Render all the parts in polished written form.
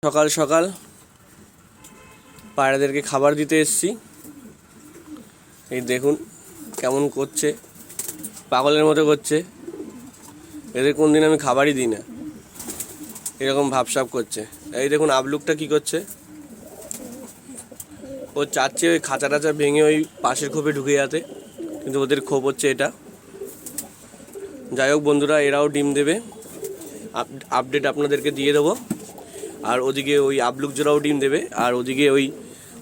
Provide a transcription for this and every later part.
সকাল সকাল পায়রাদেরকে খাবার দিতে এসেছি। এই দেখুন কেমন করছে, পাগলের মতো করছে। এদের কোন দিন আমি খাবারই দিই না, এরকম ভাবসাব করছে। এই দেখুন আবলুকটা কি করছে, ও চাচ্ছে ওই খাঁচা টাচা ভেঙে ওই পাশের খোপে ঢুকে যেতে, কিন্তু ওদের খোপ হচ্ছে এটা। যাই হোক বন্ধুরা, এরাও ডিম দেবে, আপডেট আপনাদেরকে দিয়ে দেবো। আর ওদিকে ওই আবলুক জোড়াও ডিম দেবে, আর ওদিকে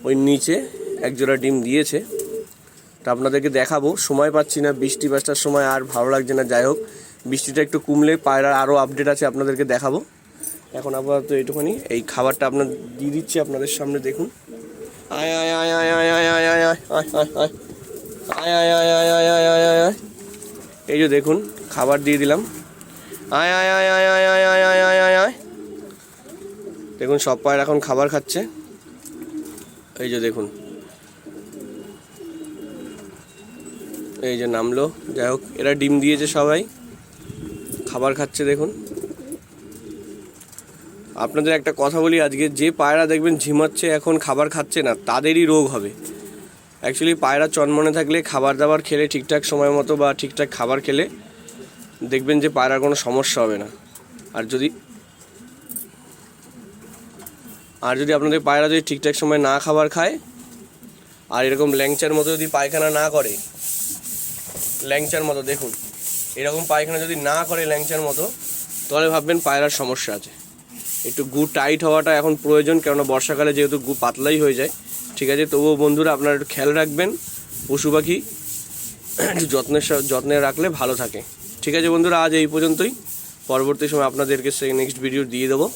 ওই নিচে এক জোড়া ডিম দিয়েছে। তা আপনাদেরকে দেখাবো, সময় পাচ্ছি না, বৃষ্টি বাজটার সময় আর ভালো লাগছে না। যাই হোক, বৃষ্টিটা একটু কমলে পায়রার আরও আপডেট আছে, আপনাদেরকে দেখাবো। এখন আপাতত এইটুখানি, এই খাবারটা আপনার দিয়ে দিচ্ছি আপনাদের সামনে। দেখুন, আয় আয় আয় আয় আয় আয় আয় আয় আয় আয় আয় আয় আয় আয় আয় আয় আয় আয়। এই যে দেখুন খাবার দিয়ে দিলাম। আয় আয় আয় আয় আয় আয় আয় আয় আয় আয় আয়। দেখুন সব পায়রা এখন খাবার খাচ্ছে। এই যে দেখুন, এই যে নামলো। যাই হোক, এরা ডিম দিয়েছে, সবাই খাবার খাচ্ছে। দেখুন, আপনাদের একটা কথা বলি, আজকে যে পায়রা দেখবেন ঝিমাচ্ছে, এখন খাবার খাচ্ছে না, তাদেরই রোগ হবে। অ্যাকচুয়ালি পায়রা চনমনে থাকলে, খাবার দাবার খেলে ঠিকঠাক সময় মতো বা ঠিকঠাক খাবার খেলে দেখবেন যে পায়রার কোনো সমস্যা হবে না। আর যদি আপনাদের পায়রা যদি ঠিকঠাক সময় না খাবার খায়, আর এরকম ল্যাংচার মতো যদি পায়খানা না করে, ল্যাংচার মতো দেখুন, এরকম পায়খানা যদি না করে ল্যাংচার মতো, তাহলে ভাববেন পায়রার সমস্যা আছে। একটু গু টাইট হওয়াটা এখন প্রয়োজন, কেননা বর্ষাকালে যেহেতু গু পাতলাই হয়ে যায়। ঠিক আছে, তবুও বন্ধুরা আপনারা একটু খেয়াল রাখবেন, পশু পাখি একটু যত্নে রাখলে ভালো থাকে। ঠিক আছে বন্ধুরা, আজ এই পর্যন্তই। পরবর্তী সময় আপনাদেরকে নেক্সট ভিডিও দিয়ে দেবো।